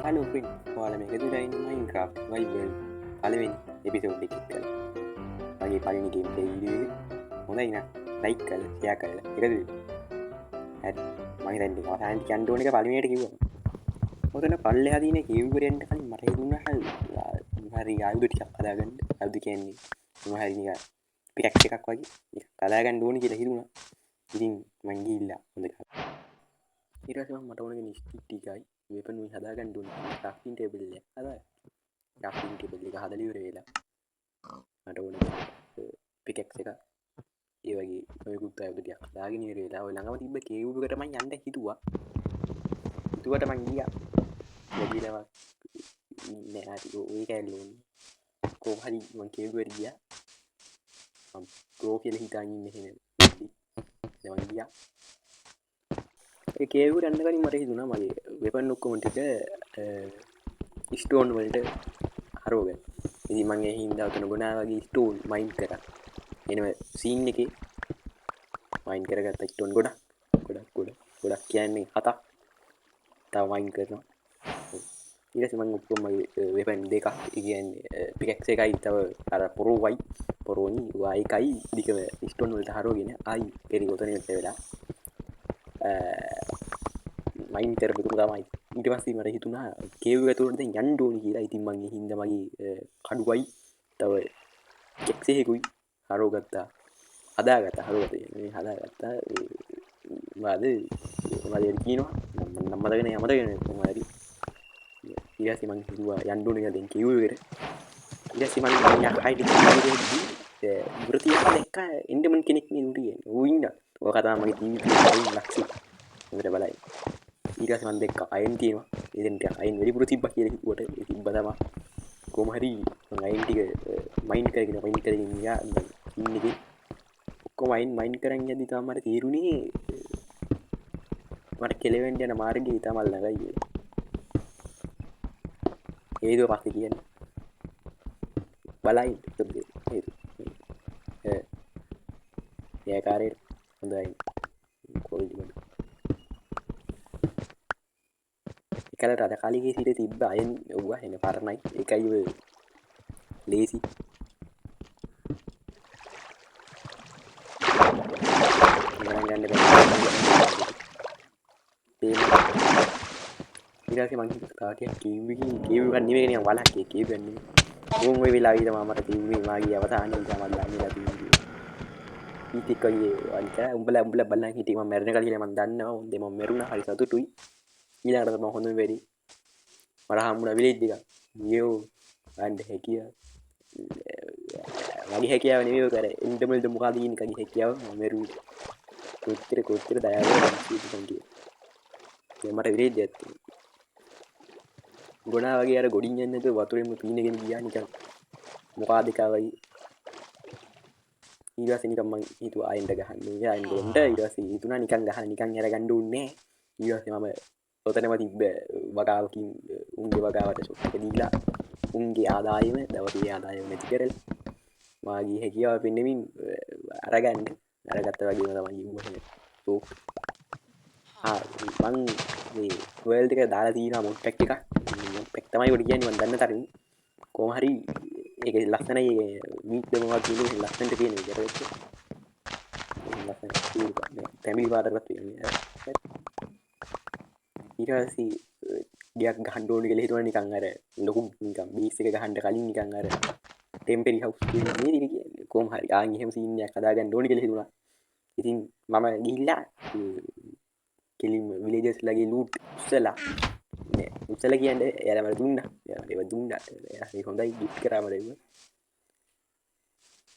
Hello friend, ඔයාලා මේක දුරලා ඉන්නේ Minecraft Survival පළවෙනි එපිසෝඩ් එකක් කියලා. මගේ පළවෙනි ගේම් ප්ලේ වීඩියෝ එක හොඳයි නම් ලයික් කරලා ෂෙයා කරලා එකතු වෙන්න. හරි. මම හිතන්නේ අවසානයේ කියන්න ඕන එක පළවෙනියට කිව්වා. ඔතන පල්ලෙහා තියෙන කීවරෙන්ට කලින් මට හිතුණා හරි ආයුධ ටිකක් හදාගන්න. ආයුධ කියන්නේ මොනවා හරි නිකන් පික්ැක්ස් එකක් වගේ එකක් හදාගන්න ඕනේ කියලා හිතුණා. ඉතින් මං ගිහිල්ලා හොඳ ඊට පස්සේ මට ඕනේ ස්ටික් ටිකයි වෙපන් උයි හදාගන්න ඕනේ ක්‍රාෆ්ටිං ටේබල් එක හදාගන්න. ක්‍රාෆ්ටිං ටේබල් එක හදලා ඉවර වෙලා මට ඕනේ පිකැක්ස් එක ඒ වගේ ඔයකුත් ආයුධ ටිකක් හදාගෙන ඉවර වෙලා ඔය ළඟම තිබ්බ කේව් එකට මං යන්න හිතුවා. හිතුවට මං ගියා. ගිහලා නෑ හරි ඔය කැල්ල ඕනේ. කොහොම හරි මං කේව් එකට ගියා. මං ප්‍රෝ කියලා හිතාගෙන ඉන්නේ එහෙම. දැන් මං ගියා. ඒ කේව් එකට යන්න කලින් මට හිතුණා මගේ වෙපන් ඔක්කොම ටික ස්ටෝන් වලට හරවගන්න. ඉතින් මං ඒ හින්දා උතන ගොනා වගේ ස්ටෝන් මයින් කරා. එනම සීන් එකේ මයින් කරගත්ත ස්ටෝන් ගොඩක් කියන්නේ 7ක් තව මයින් කරනවා. ඊට පස්සේ මං ඔක්කොම මගේ වෙපන් දෙකක් කියන්නේ පිකැක්ස් එකයි තව අර පොරෝනි එකයි දිකම ස්ටෝන් වලට හරවගෙන ආයි එරි උතන ඉන්න වෙලා මයින් කරපු තමයි. ඊට පස්සේ මට හිතුණා කේව් ඇතුළට දැන් යන්න ඕනේ කියලා. ඉතින් මං ඒ හින්දා මගේ කඩුවයි තව කෙක්සෙකුයි හරවගත්තා. හදාගත්තා මද කියනවා නම් මතකනේ කොහොම හරි. ඊට පස්සේ මං හිතුවා යන්න ඕනේ කියලා දැන් කේව් එකට. ඊට පස්සේ මං යහයිටි වෘතියක් දැක්ක එන්ඩර්මන් කෙනෙක් නේ උඩියේ. ඌ ඉන්නා. ඔය කතාව මගේ ටීවී ලක්ෂි. හොඳට බලයි. ඊට පස්සේ මම දැක්කා අයන් තියෙනවා. එතෙන් ටික අයන් වැඩිපුර තිබ්බා කියලා කිව්වට ඒ තිබ්බා තමයි. කොහොම හරි මම අයන් ටික මයින් කරගෙන ගියා. ඉන්නේ ඔක්කොම මයින් කරන් යද්දි තමයි මට තේරුණේ මට කෙලවෙන්න යන මාර්ගය තමයි ළඟයි කියලා. ඒද පස්සේ කියන්නේ බලයි ඒ කාර්යය හොඳයි කොල්ලි බඩ එකලට අද කාලේ සිට තිබ්බ අයන් ඔව්වා එන පරණයි ඒකයි ඔය ලේසි ගන්න ඊට මං කාටියක් කීව් ගන්න නෙවෙයි නිකන් වලක් කීව් ගන්න ඕම් ඔය වෙලාවයි තමයි මට තිබුණේ මාගේ අවසානයේ තමයි ළඟලා තිබුණේ ඊටික් ඔය අනික උඹලා බලන්න හිටියේ මම මැරෙන කලින් මම දන්නවා හොඳේ මම මැරුණා හරි සතුටුයි ඊළඟට තමයි හොඳම වෙරි මට හම්බුණා විලේජ් එකක් යෝ ගන්න හැකිය මගේ හැකියාව නෙවෙයි ඔය කර එන්ඩමල්ද මොකද කියන කගේ හැකියාව මම මැරුණා කොච්චර දයාවද මම කියේ මට විලේජ් එකක් ගොනා වගේ අර ගොඩින් යන්නේ නැතුව වතුරෙම පීනගෙන ගියා නිකන් මොකාද එකවයි ඊට පස්සේ නිකන් මං හිතුවා ආයෙත් ගහන්න ඊට පස්සේ හිතුණා නිකන් ගහන්න නිකන් අරගන්න ඕනේ ඊට පස්සේ මම ඔතනම තිබ්බ වගාවකින් උන්ගේ වගාවට ෂොට් එක දීලා උන්ගේ ආදායම දවසේ ආදායම නැති කරලා මාගේ හැකියාව පෙන්නෙමින් අරගත්ත වගේම තමයි ඉන්නේ සෝ මං මේ වර්ල්ඩ් එක දාලා තියෙනවා මොඩ් පැක් එකක් පැක් තමයි ඔය කියන්නේ මම දන්න තරමින් කොහොම හරි ඒක ලස්සනයි මීට් දෙනවා කියන්නේ ලස්සනට තියෙන විදිහට ලස්සන ෆැමිලි පාටකට තියෙනවා ඊට පස්සේ ගියක් ගහන්න ඕනේ කියලා හිතුවා නිකන් අර ලොකු නිකන් බේස් එක ගහන්න කලින් නිකන් අර ටෙම්පරරි හවුස් කියන්නේ කොහොම හරි ආන් එහෙම සීන් එකක් හදාගන්න ඕනේ කියලා හිතුණා ඉතින් මම ගිහිල්ලා කෙලින්ම විලේජර්ස් ලගේ ලූට් උස්සලා කියන්නේ එයාලා මට දුන්නා. ඒවා දුන්නා. ඒක හොඳයි ගිෆ්ට් කරා මට ඒක.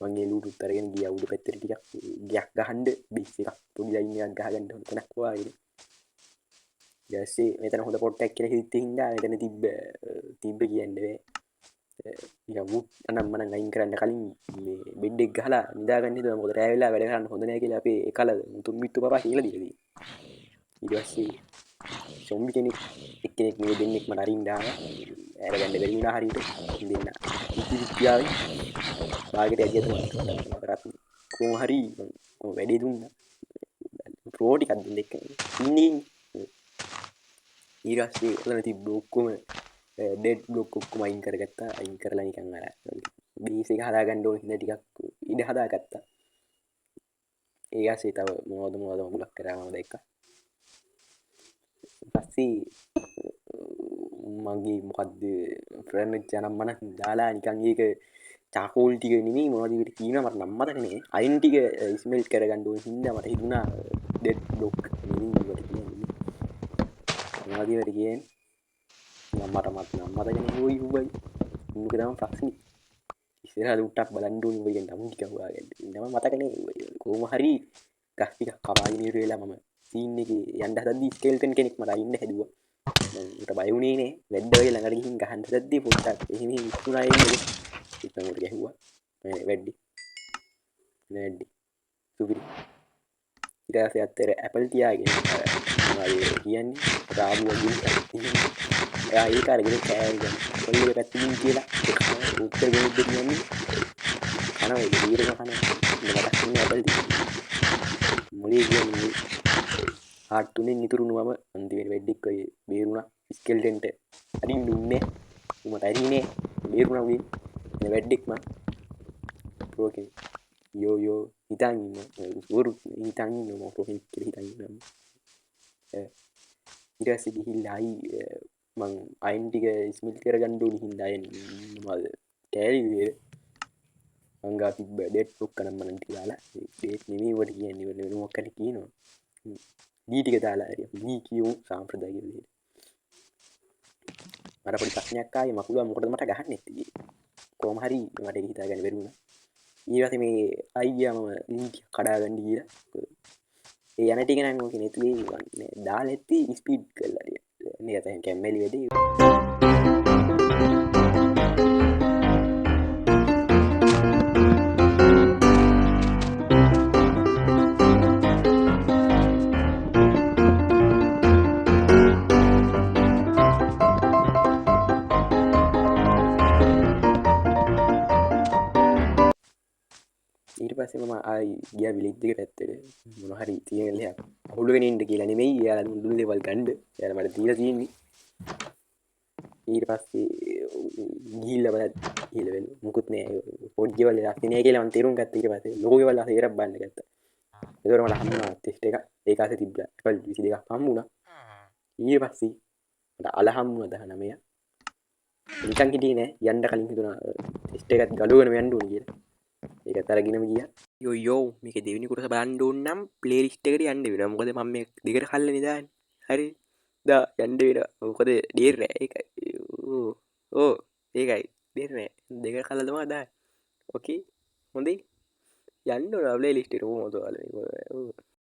මම ඒ ලූට් උත් අරගෙන ගියා උඩ පැත්තට ටිකක් ගියක් ගහන්න බේස් එකක් පොඩි ලයින් එකක් ගහගන්න හොඳ තැනක් වාගෙන. ඊටසේ මෙතන හොඳ පොට්ටක් කියලා හිතේ හින්දා මෙතන තිබ්බ කියන්නේ නිකන් වුඩ් අනම් මනම් අයින් කරන්න කලින් මේ බෙඩ් එක ගහලා නිදාගන්න හිතුවා මොකද රෑ වෙලා වැඩ කරන්න හොඳ නෑ කියලා අපේ එකල මුතුන් මිට්ටු පපා කියලා දීලා තියෙනවා. ඊට පස්සේ සොම්බි කෙනෙක් එක්කෙනෙක් මේ දෙන්නෙක් මට අරින්න ආවා. අරගන්න බැරි වුණා හරියට. දෙන්න. ඉතිරියාවි. බාගෙට ඇදියට මම කරත් කොහොම හරි වැඩේ දුන්නා. ප්‍රෝ ටිකක් දෙන්න එක්ක ඉන්නේ. ඊරස්සේ ඔතන තිබ්බ ඔක්කොම ඩෙඩ් බ්ලොක් ඔක්කොම අයින් කරගත්තා. අයින් කරලා නිකන් අර බේස් එක හදාගන්න ඕන හින්දා ටිකක් ඉඩ හදාගත්තා. ඒ ආසේ තව මොනවද මගුලක් කරා මම දැක්කා. පස්සේ මගේ මොකද්ද ෆර්නිචර් නම් මම දාලා නිකන් ඒක චාකෝල් ටික නෙමෙයි මොනවද ඒකට කියනවා මට නම් මතක නෑ. අයින් ටික ස්මෙල්ට් කරගන්න ඕන හින්දා මට හිතුණා ඩෙඩ් බ්ලොක් නෙමෙයි ඒකට කියන්නේ. මොනවද ඒකට කියන්නේ? මට නම් මතක නෑ ඔය උඹයි. මොකද මම ප්‍රශ්නේ ඉස්සරහට උට්ටක් බලන්න ඕනේ ඔය නම් ටික හොයාගන්න. නම මතක නෑ කොහොම හරි ගස් ටිකක් කපාගෙන ඉවර වෙලා මම සීන් එකේ යන්න හදද්දි ස්කෙල්ටන් කෙනෙක් මට අයින්න හැදුවා. මට බය වුණේ නෑ. වැද්ද වගේ ළඟට ගිහින් ගහන්න හදද්දි පොඩ්ඩක් එහෙම ඉස්සුණා එන්නේ. ඉතින් උඩ ගැහුවා. වැඩි. නැඩි. සුපිරි. ඊට පස්සේ අතර ඇපල් තියාගෙන මොනවද කියන්නේ? රාබු වගේ එයා ඒක අරගෙන කෑවි ගන්න. කොල්ලේ පැත්තකින් කියලා උත්තර ගෙනින්න කියන්නේ. කනවා ඒක දීරම කනවා. මට මතක් ඇපල් තියෙනවා. මොලේ කියන්නේ හාට් තුනෙන් ඉතුරුනවම අන්තිමට වෙඩ්ඩික් ඔය බේරුණා ස්කෙල්ටන්ට අරින්න උන්නේ උඹට අරින්නේ බේරුණා උගේ එන වෙඩ්ඩික් මං ප්‍රෝකේ යෝ හිතන් ඉන්න උරු හිතන් ඉන්න මම ප්‍රෝකේ කියලා හිතන් ඉන්නවා ඊට පස්සේ ගිහිල්ලා මං අයින් ටික ස්මිල් කරගන්න ඕනි හින්දා අයින් මොනවද කෑලි වේර මංගා තිබ්බ ඩෙට් බ්ලොක් නම් මම දාලා ඩේට් නෙමෙයි වට කියන්නේ වෙන මොකක් හරි කියනවා දී ටික දාලා හරි දී කියමු සාම්ප්‍රදායික විදිහට මට පොඩි ප්‍රශ්නයක් ආයේ මකුලුවා මොකටද මට ගහන්නේ නැත්තේ කොහොම හරි මට ඒක හිතාගන්න බැරුණා ඊට පස්සේ මේ අයියා මම ලින්ක් කඩාගන්න ගිහලා ඒ යන ටික නම් ඕකේ නෙතුවේ දාලා ඇත්ති ස්පීඩ් කරලා නේ අතෙන් කැම්මැලි වැඩි ඊට පස්සේ මම ආයි ගියා විලේජ් එකට පැත්තට මොන හරි තියෙන ලයක් අහුලගෙන ඉන්න කියලා නෙමෙයි එයාලා දුන්නු දේවල් ගන්න එයාලා මට දීලා තියෙන්නේ ඊට පස්සේ ගිහිල්ලා බලද්දි ගිහිල්ලා වෙන මුකුත් නෑ පොඩි ගෙවල් එකක් නෑ කියලා මම තේරුම් ගත්තා ඊට පස්සේ ලොකු ගෙවල් අහසේ ඉරක් බන්න ගත්තා ඒකවල මට හම්බුණා ටෙස්ට් එක ඒක අහසේ තිබ්බා ඇපල් 22ක් හම්බුණා ඊට පස්සේ මට අල හම්බුණා 19 නිකන් හිටියේ නෑ යන්න කලින් හිතුණා ටෙස්ට් එකත් ගලවගෙන යන්න ඕනේ කියලා ඒකත් අරගෙනම ගියා යෝ මේක දෙවෙනි කොටස බලන්න ඕන නම් ප්ලේලිස්ට් එකට යන්න වෙනවා මොකද මම මේ දෙකට කල්ලානේ දාන්නේ හරි දා යන්න වෙනවා මොකද ඩේර් නෑ ඒකයි ඕ ඒකයි ඩේර් නෑ දෙකට කල්ලා තමයි දාන්නේ ඕකේ හොඳයි යන්න ඕන ප්ලේලිස්ට් එකට කොහොමද ඔයාලා